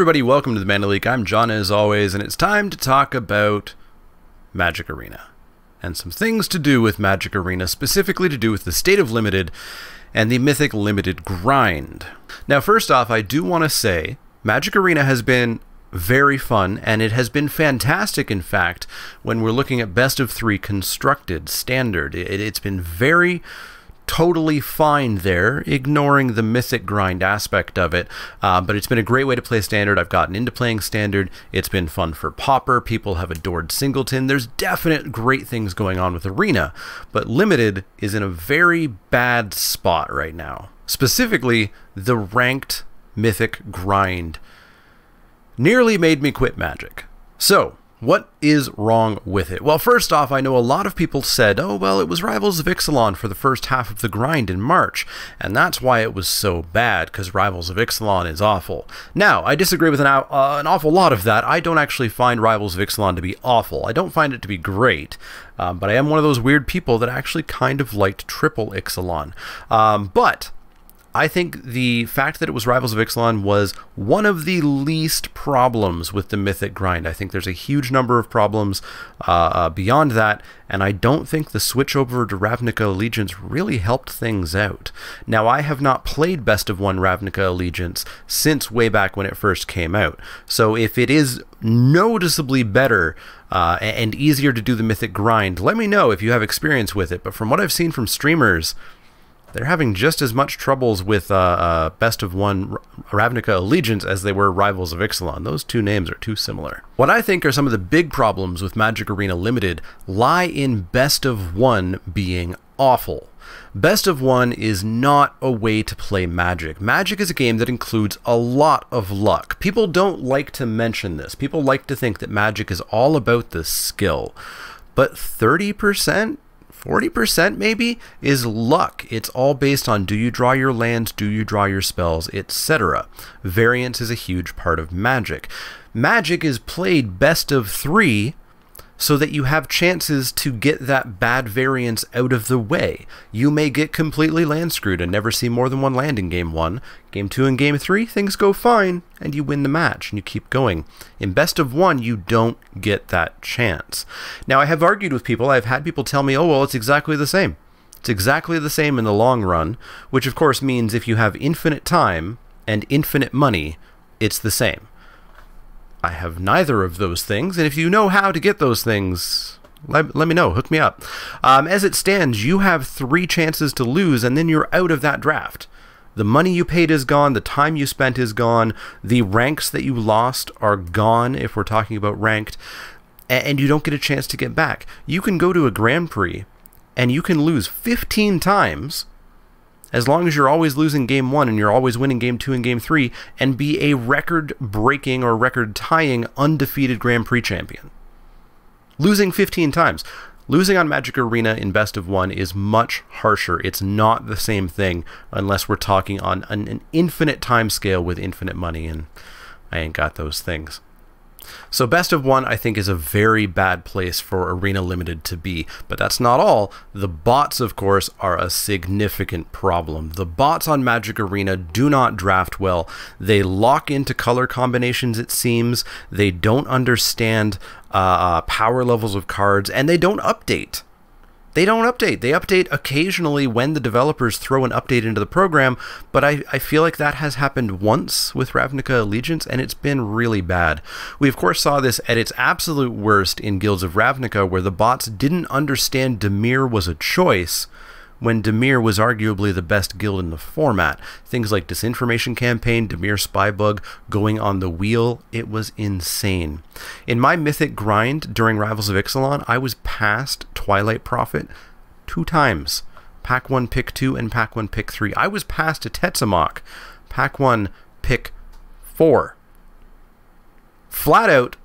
everybody, welcome to the Leek. I'm John as always, and it's time to talk about Magic Arena and some things to do with Magic Arena, specifically to do with the state of limited and the Mythic limited grind. Now, first off, I do want to say Magic Arena has been very fun, and it has been fantastic, in fact, when we're looking at best of 3 constructed standard. It's been very totally fine there, ignoring the Mythic grind aspect of it, but it's been a great way to play standard. I've gotten into playing standard. It's been fun for Pauper. People have adored Singleton. There's definite great things going on with Arena, but limited is in a very bad spot right now. Specifically, the ranked Mythic grind nearly made me quit Magic. So, what is wrong with it? Well, first off, I know a lot of people said, oh, well, it was Rivals of Ixalan for the first half of the grind in March, and that's why it was so bad, because Rivals of Ixalan is awful. Now, I disagree with an awful lot of that. I don't actually find Rivals of Ixalan to be awful. I don't find it to be great, but I am one of those weird people that actually kind of liked Triple Ixalan. But I think the fact that it was Rivals of Ixalan was one of the least problems with the Mythic grind. I think there's a huge number of problems beyond that, and I don't think the switch over to Ravnica Allegiance really helped things out. Now, I have not played Best of 1 Ravnica Allegiance since way back when it first came out, so if it is noticeably better and easier to do the Mythic grind, let me know if you have experience with it. But from what I've seen from streamers, they're having just as much troubles with Best of 1 Ravnica Allegiance as they were Rivals of Ixalan. Those two names are too similar. What I think are some of the big problems with Magic Arena Limited lie in Best of 1 being awful. Best of 1 is not a way to play Magic. Magic is a game that includes a lot of luck. People don't like to mention this. People like to think that Magic is all about the skill. But 30%? 40% maybe is luck. It's all based on, do you draw your lands, do you draw your spells, etc. Variance is a huge part of Magic. Magic is played best of 3 so that you have chances to get that bad variance out of the way. You may get completely land screwed and never see more than one land in Game 1. Game 2 and Game 3, things go fine, and you win the match, and you keep going. In Best of 1, you don't get that chance. Now, I have argued with people. I've had people tell me, oh, well, it's exactly the same. It's exactly the same in the long run, which, of course, means if you have infinite time and infinite money, it's the same. I have neither of those things, and if you know how to get those things, let me know. Hook me up. As it stands, you have 3 chances to lose, and then you're out of that draft. The money you paid is gone, the time you spent is gone, the ranks that you lost are gone, if we're talking about ranked, and you don't get a chance to get back. You can go to a Grand Prix, and you can lose 15 times, as long as you're always losing Game 1 and you're always winning Game 2 and Game 3, and be a record-breaking or record-tying undefeated Grand Prix champion. Losing 15 times. Losing on Magic Arena in Best of 1 is much harsher. It's not the same thing unless we're talking on an infinite time scale with infinite money, and I ain't got those things. So Best of 1, I think, is a very bad place for Arena Limited to be. But that's not all. The bots, of course, are a significant problem. The bots on Magic Arena do not draft well. They lock into color combinations, it seems. They don't understand power levels of cards, and they don't update. They don't update. They update occasionally when the developers throw an update into the program, but I feel like that has happened once with Ravnica Allegiance, and it's been really bad. We, of course, saw this at its absolute worst in Guilds of Ravnica, where the bots didn't understand Dimir was a choice, when Dimir was arguably the best guild in the format. Things like Disinformation Campaign, Dimir Spybug, going on the wheel, it was insane. In my Mythic grind during Rivals of Ixalan, I was past Twilight Prophet 2 times. Pack 1, Pick 2, and Pack 1, Pick 3. I was past a Tetzamok. Pack 1, Pick 4. Flat out,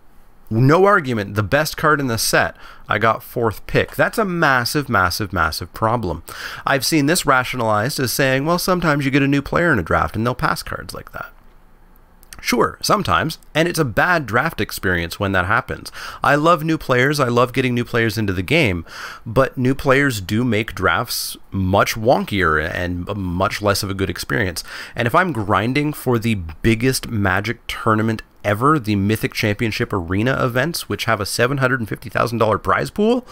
no argument, the best card in the set. I got 4th pick. That's a massive, massive, massive problem. I've seen this rationalized as saying, well, sometimes you get a new player in a draft and they'll pass cards like that. Sure, sometimes, and it's a bad draft experience when that happens. I love new players, I love getting new players into the game, but new players do make drafts much wonkier and much less of a good experience. And if I'm grinding for the biggest Magic tournament ever, the Mythic Championship Arena events, which have a $750,000 prize pool,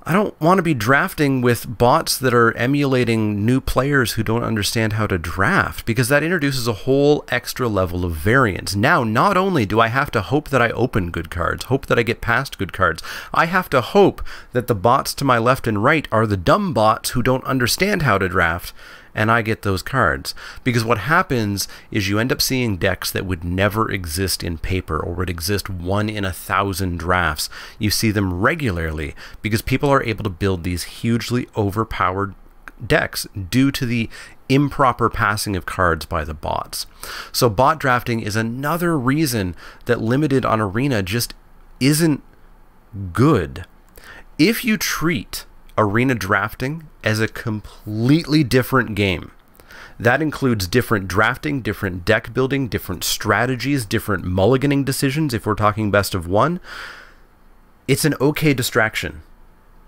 I don't want to be drafting with bots that are emulating new players who don't understand how to draft, because that introduces a whole extra level of variance. Now, not only do I have to hope that I open good cards, hope that I get past good cards, I have to hope that the bots to my left and right are the dumb bots who don't understand how to draft, and I get those cards. Because what happens is you end up seeing decks that would never exist in paper or would exist 1 in 1,000 drafts. You see them regularly because people are able to build these hugely overpowered decks due to the improper passing of cards by the bots. So bot drafting is another reason that Limited on Arena just isn't good. If you treat Arena drafting as a completely different game, that includes different drafting, different deck building, different strategies, different mulliganing decisions if we're talking best of one, it's an okay distraction.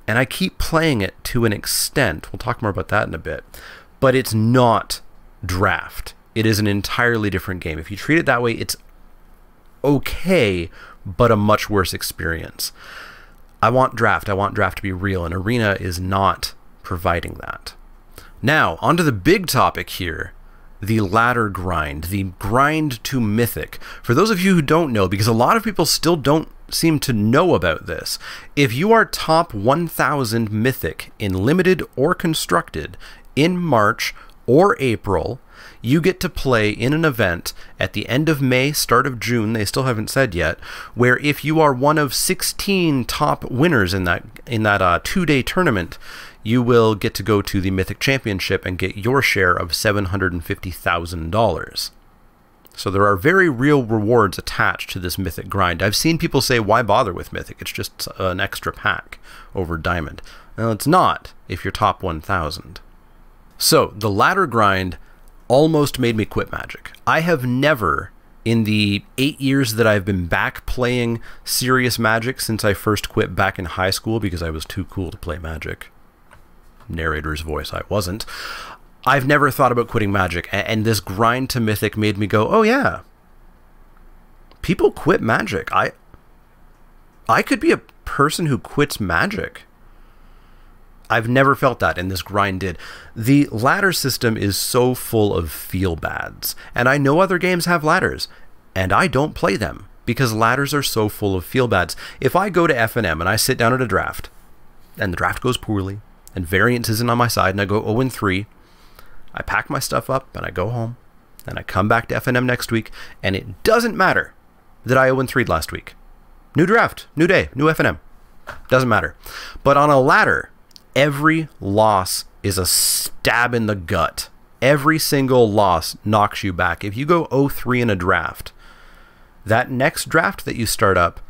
And I keep playing it to an extent. We'll talk more about that in a bit. But it's not draft. It is an entirely different game. If you treat it that way, it's okay, but a much worse experience. I want draft to be real, and Arena is not providing that. Now, onto the big topic here, the ladder grind, the grind to Mythic. For those of you who don't know, because a lot of people still don't seem to know about this, if you are top 1,000 Mythic in Limited or Constructed in March or April, you get to play in an event at the end of May, start of June, they still haven't said yet, where if you are one of 16 top winners in that 2-day tournament, you will get to go to the Mythic Championship and get your share of $750,000. So there are very real rewards attached to this Mythic grind. I've seen people say, why bother with Mythic? It's just an extra pack over Diamond. Well, it's not if you're top 1,000. So the ladder grind almost made me quit Magic. I have never, in the 8 years that I've been back playing serious Magic since I first quit back in high school because I was too cool to play Magic. Narrator's voice, I wasn't. I've never thought about quitting Magic, and this grind to Mythic made me go, oh yeah, people quit Magic. I could be a person who quits Magic. I've never felt that, and this grind did. The ladder system is so full of feel-bads, and I know other games have ladders, and I don't play them because ladders are so full of feel-bads. If I go to F&M and I sit down at a draft, and the draft goes poorly, and variance isn't on my side, and I go 0-3, I pack my stuff up, and I go home, and I come back to F&M next week, and it doesn't matter that I 0-3'd last week. New draft, new day, new F&M. Doesn't matter. But on a ladder, every loss is a stab in the gut. Every single loss knocks you back. If you go 0-3 in a draft, that next draft that you start up,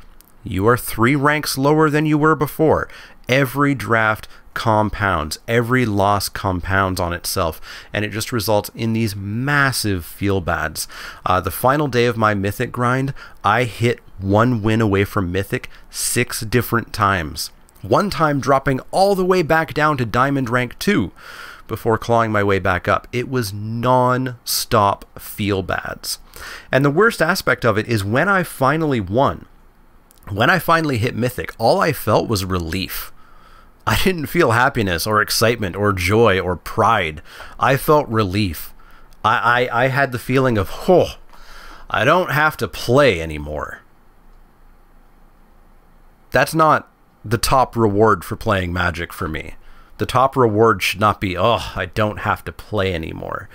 you are 3 ranks lower than you were before. Every draft compounds. Every loss compounds on itself, and it just results in these massive feel-bads. The final day of my Mythic grind, I hit 1 win away from Mythic 6 different times. One time dropping all the way back down to Diamond rank 2 before clawing my way back up. It was non-stop feel-bads. And the worst aspect of it is when I finally won, when I finally hit Mythic, all I felt was relief. I didn't feel happiness or excitement or joy or pride. I felt relief. I had the feeling of, oh, I don't have to play anymore. That's not the top reward for playing Magic for me. The top reward should not be, oh, I don't have to play anymore.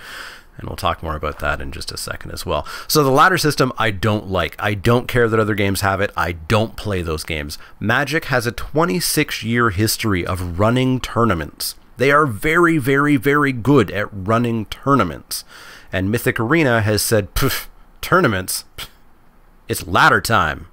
And we'll talk more about that in just a second as well. So the ladder system, I don't like. I don't care that other games have it. I don't play those games. Magic has a 26-year history of running tournaments. They are very, very, very good at running tournaments. And Mythic Arena has said, tournaments? It's ladder time.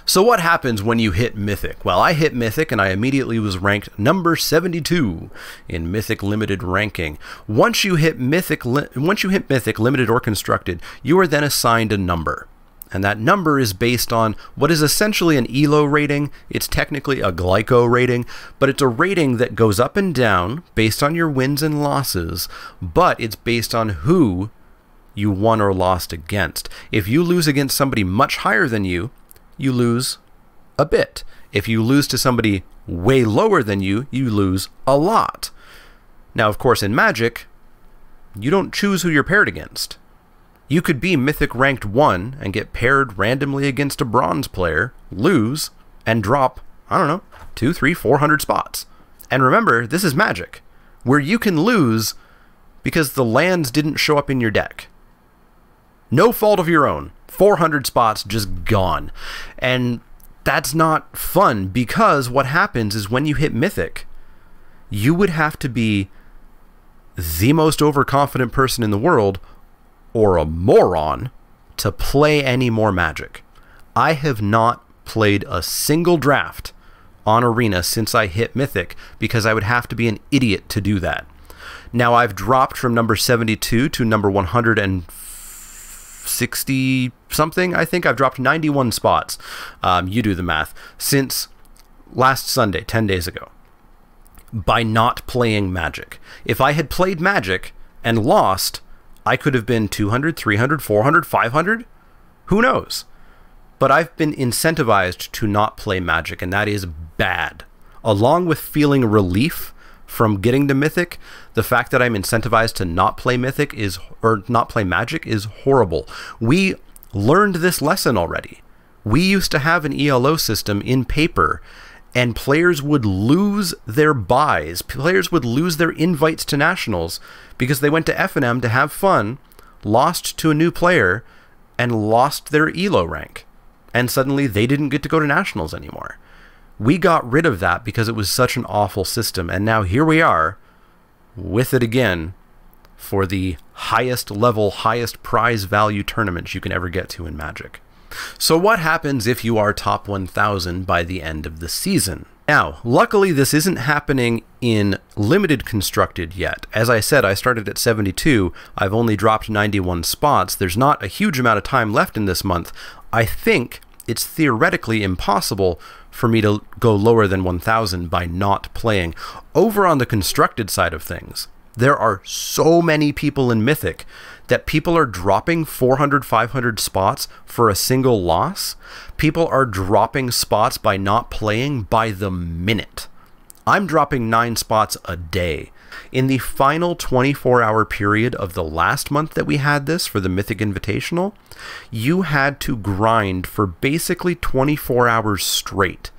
So what happens when you hit Mythic? Well, I hit Mythic and I immediately was ranked number 72 in Mythic Limited ranking. Once you hit Mythic Limited or Constructed, you are then assigned a number. And that number is based on what is essentially an ELO rating. It's technically a glyco rating, but it's a rating that goes up and down based on your wins and losses, but it's based on who you won or lost against. If you lose against somebody much higher than you, you lose a bit. If you lose to somebody way lower than you, you lose a lot. Now, of course, in Magic, you don't choose who you're paired against. You could be Mythic ranked 1 and get paired randomly against a bronze player, lose, and drop, I don't know, 200, 300, 400 spots. And remember, this is Magic, where you can lose because the lands didn't show up in your deck. No fault of your own. 400 spots just gone. And that's not fun, because what happens is when you hit Mythic, you would have to be the most overconfident person in the world or a moron to play any more Magic. I have not played a single draft on Arena since I hit Mythic because I would have to be an idiot to do that. Now, I've dropped from number 72 to number 160 something. I think I've dropped 91 spots. You do the math. Since last Sunday, 10 days ago, by not playing Magic. If I had played Magic and lost, I could have been 200, 300, 400, 500. Who knows? But I've been incentivized to not play Magic, and that is bad. Along with feeling relief from getting to Mythic, the fact that I'm incentivized to not play Mythic not play Magic is horrible. We learned this lesson already. We used to have an ELO system in paper, and players would lose their buys. Players would lose their invites to Nationals because they went to F&M to have fun, lost to a new player, and lost their ELO rank. And suddenly they didn't get to go to Nationals anymore. We got rid of that because it was such an awful system, and now here we are with it again for the highest level, highest prize value tournaments you can ever get to in Magic. So what happens if you are top 1,000 by the end of the season? Now, luckily this isn't happening in Limited Constructed yet. As I said, I started at 72. I've only dropped 91 spots. There's not a huge amount of time left in this month. I think it's theoretically impossible for me to go lower than 1,000 by not playing. Over on the Constructed side of things, there are so many people in Mythic that people are dropping 400, 500 spots for a single loss. People are dropping spots by not playing by the minute. I'm dropping 9 spots a day. In the final 24-hour period of the last month that we had this for the Mythic Invitational, you had to grind for basically 24 hours straight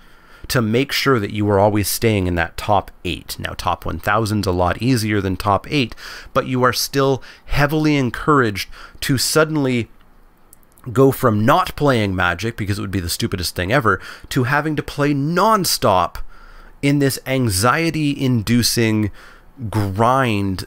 to make sure that you were always staying in that top 8. Now, top 1,000 is a lot easier than top 8, but you are still heavily encouraged to suddenly go from not playing Magic, because it would be the stupidest thing ever, to having to play non-stop in this anxiety-inducing grind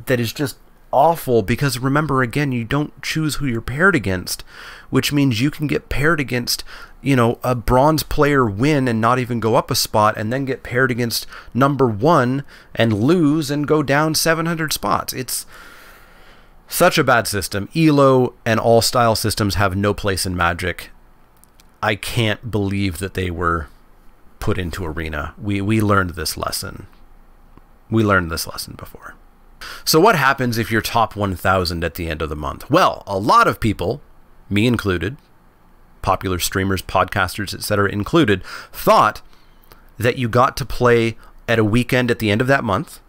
that is just awful. Because remember, again, you don't choose who you're paired against, which means you can get paired against, you know, a bronze player, win and not even go up a spot, and then get paired against number 1 and lose and go down 700 spots. It's such a bad system. ELO and all style systems have no place in Magic. I can't believe that they were put into Arena. We learned this lesson. We learned this lesson before. So what happens if you're top 1,000 at the end of the month? Well, a lot of people, me included, popular streamers, podcasters, etc. included, thought that you got to play at a weekend at the end of that month,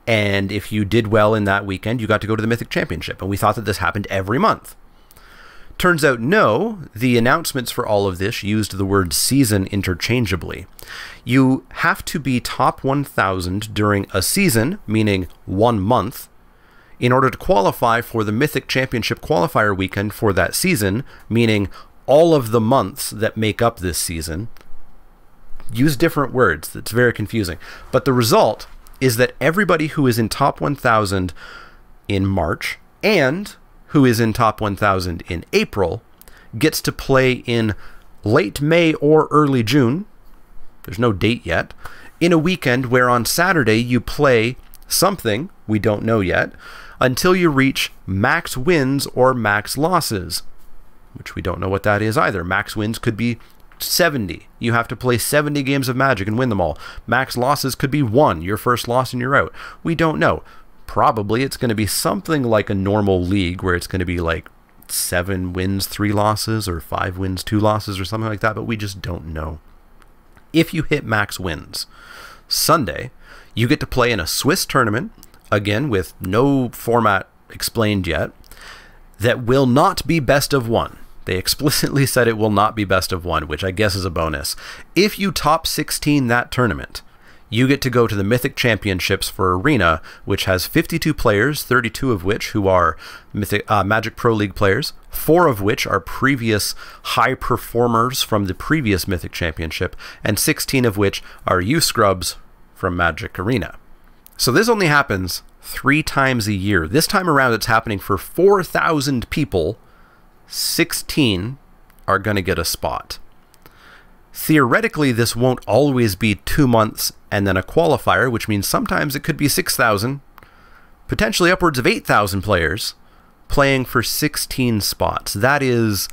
and if you did well in that weekend, you got to go to the Mythic Championship, and we thought that this happened every month. Turns out, no. The announcements for all of this used the word season interchangeably. You have to be top 1,000 during a season, meaning 1 month, in order to qualify for the Mythic Championship qualifier weekend for that season, meaning all of the months that make up this season. Use different words. That's very confusing. But the result is that everybody who is in top 1,000 in March and who is in top 1,000 in April gets to play in late May or early June, there's no date yet, in a weekend where on Saturday you play something, we don't know yet, until you reach max wins or max losses, which we don't know what that is either. Max wins could be 70. You have to play 70 games of Magic and win them all. Max losses could be 1, your first loss and you're out. We don't know. Probably it's going to be something like a normal league where it's going to be like 7 wins, 3 losses, or 5 wins, 2 losses, or something like that, but we just don't know. If you hit max wins, Sunday, you get to play in a Swiss tournament, again with no format explained yet, that will not be best of 1. They explicitly said it will not be best of 1, which I guess is a bonus. If you top 16 that tournament, you get to go to the Mythic Championships for Arena, which has 52 players, 32 of which who are Magic Pro League players, 4 of which are previous high performers from the previous Mythic Championship, and 16 of which are youth scrubs from Magic Arena. So this only happens 3 times a year. This time around it's happening for 4,000 people. 16 are going to get a spot. Theoretically, this won't always be 2 months and then a qualifier, which means sometimes it could be 6,000, potentially upwards of 8,000 players playing for 16 spots. That is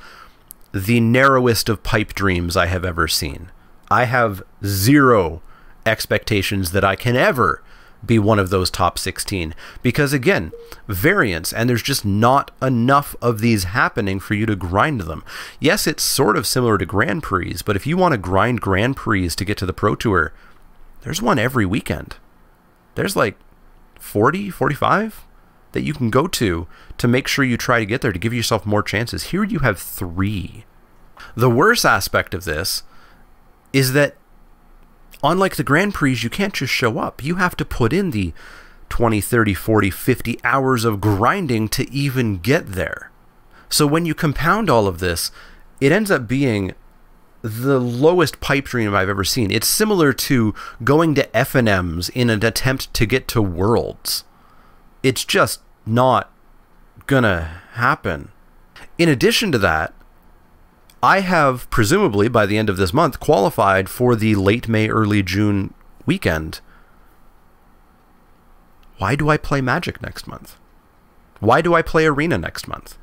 the narrowest of pipe dreams I have ever seen. I have 0 expectations that I can ever be one of those top 16 because, again, variance, and there's just not enough of these happening for you to grind them. Yes, it's sort of similar to Grand Prix, but if you want to grind Grand Prix to get to the Pro Tour, there's one every weekend. There's like 40, 45 that you can go to make sure you try to get there to give yourself more chances. Here you have 3. The worst aspect of this is that unlike the Grand Prix, you can't just show up. You have to put in the 20, 30, 40, 50 hours of grinding to even get there. So when you compound all of this, it ends up being the lowest pipe dream I've ever seen. It's similar to going to FNMs in an attempt to get to Worlds. It's just not gonna happen. In addition to that, I have, presumably by the end of this month, qualified for the late May, early June weekend. Why do I play Magic next month? Why do I play Arena next month?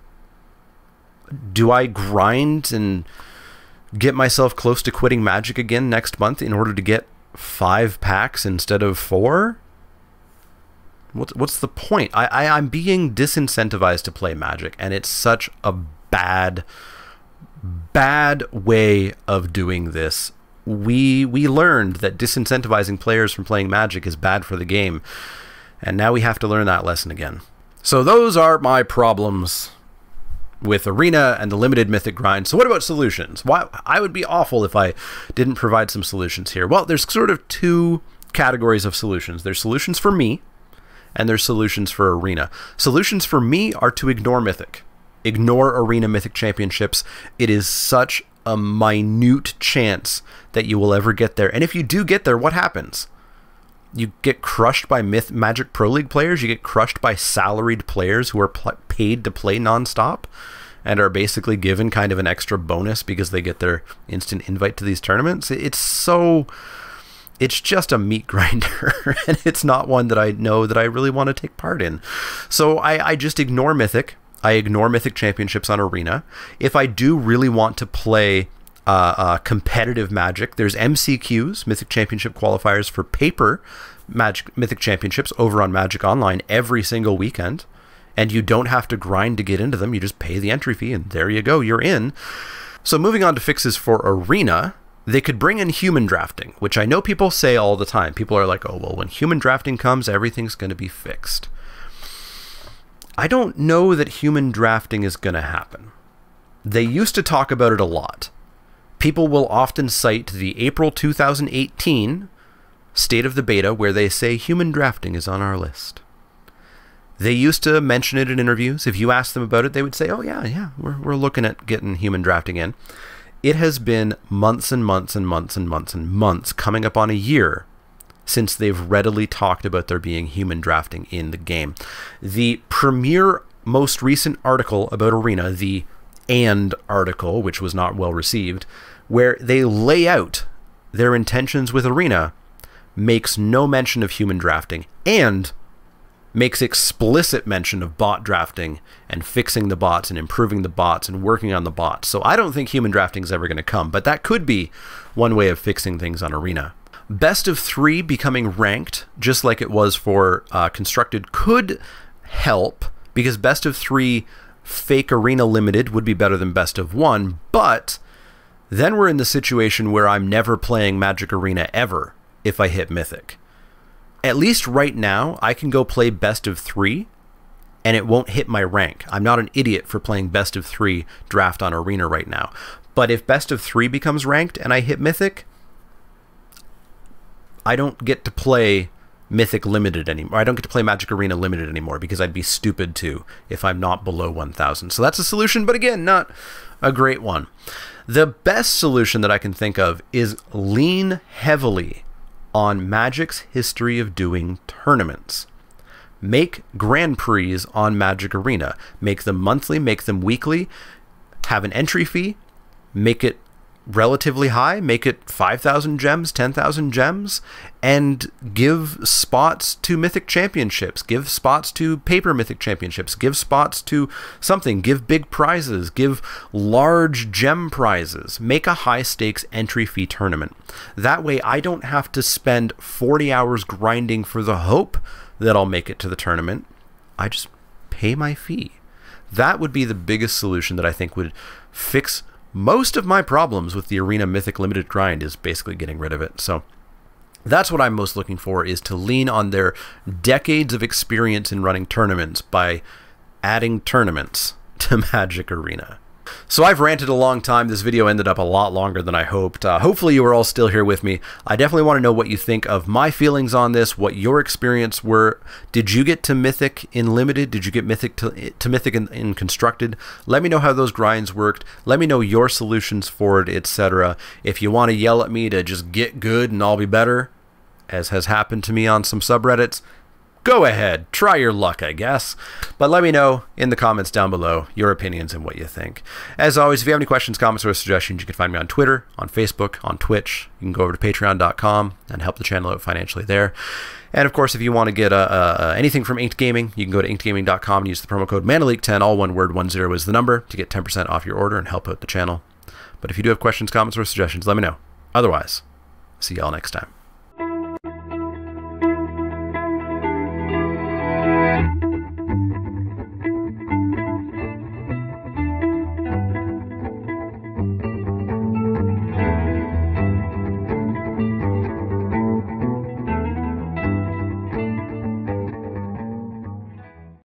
Do I grind and get myself close to quitting Magic again next month in order to get 5 packs instead of 4? What's the point? I'm being disincentivized to play Magic, and it's such a bad way of doing this. We learned that disincentivizing players from playing Magic is bad for the game, and now we have to learn that lesson again. So those are my problems with Arena and the limited Mythic grind. So what about solutions? Why I would be awful if I didn't provide some solutions here. Well, there's sort of 2 categories of solutions. There's solutions for me, and there's solutions for Arena. Solutions for me are to ignore Mythic. Ignore Arena Mythic Championships. It is such a minute chance that you will ever get there. And if you do get there, what happens? You get crushed by Magic Pro League players. You get crushed by salaried players who are paid to play nonstop and are basically given kind of an extra bonus because they get their instant invite to these tournaments. It's just a meat grinder, and it's not one that I know that I really want to take part in. So I just ignore Mythic. I ignore Mythic Championships on Arena. If I do really want to play competitive Magic, there's MCQs, Mythic Championship qualifiers for paper Mythic Championships over on Magic Online every single weekend. And you don't have to grind to get into them. You just pay the entry fee, and there you go, you're in. So moving on to fixes for Arena, they could bring in human drafting, which I know people say all the time. People are like, oh, well, when human drafting comes, everything's going to be fixed. I don't know that human drafting is going to happen. They used to talk about it a lot. People will often cite the April 2018 state of the beta where they say human drafting is on our list. They used to mention it in interviews. If you asked them about it, they would say, oh yeah, we're looking at getting human drafting in. It has been months and months and months and months and months, coming up on a year, since they've readily talked about there being human drafting in the game. The premier most recent article about Arena, the "and" article, which was not well received, where they lay out their intentions with Arena, makes no mention of human drafting and makes explicit mention of bot drafting and fixing the bots and improving the bots and working on the bots. So I don't think human drafting is ever going to come, but that could be one way of fixing things on Arena. Best of 3 becoming ranked, just like it was for Constructed, could help, because best of 3 fake Arena limited would be better than best of 1, but then we're in the situation where I'm never playing Magic Arena ever if I hit Mythic. At least right now, I can go play best of 3 and it won't hit my rank. I'm not an idiot for playing best of 3 draft on Arena right now. But if best of 3 becomes ranked and I hit Mythic, I don't get to play Mythic Limited anymore. I don't get to play Magic Arena Limited anymore because I'd be stupid to if I'm not below 1,000. So that's a solution, but again, not a great one. The best solution that I can think of is lean heavily on Magic's history of doing tournaments. Make Grand Prix on Magic Arena. Make them monthly, make them weekly, have an entry fee, make it relatively high, make it 5,000 gems, 10,000 gems, and give spots to Mythic Championships, give spots to Paper Mythic Championships, give spots to something, give big prizes, give large gem prizes, make a high stakes entry fee tournament. That way I don't have to spend 40 hours grinding for the hope that I'll make it to the tournament. I just pay my fee. That would be the biggest solution that I think would fix most of my problems with the Arena Mythic Limited grind, is basically getting rid of it. So that's what I'm most looking for, is to lean on their decades of experience in running tournaments by adding tournaments to Magic Arena. So I've ranted a long time. This video ended up a lot longer than I hoped. Hopefully you are all still here with me. I definitely want to know what you think of my feelings on this, what your experience were. Did you get to Mythic in Limited? Did you get Mythic to Mythic in Constructed? Let me know how those grinds worked. Let me know your solutions for it, etc. If you want to yell at me to just get good and I'll be better, as has happened to me on some subreddits, go ahead, try your luck, I guess. But let me know in the comments down below your opinions and what you think. As always, if you have any questions, comments, or suggestions, you can find me on Twitter, on Facebook, on Twitch. You can go over to patreon.com and help the channel out financially there. And of course, if you want to get anything from Inked Gaming, you can go to inkedgaming.com and use the promo code ManaLeek10, all one word, 10 is the number, to get 10% off your order and help out the channel. But if you do have questions, comments, or suggestions, let me know. Otherwise, see y'all next time.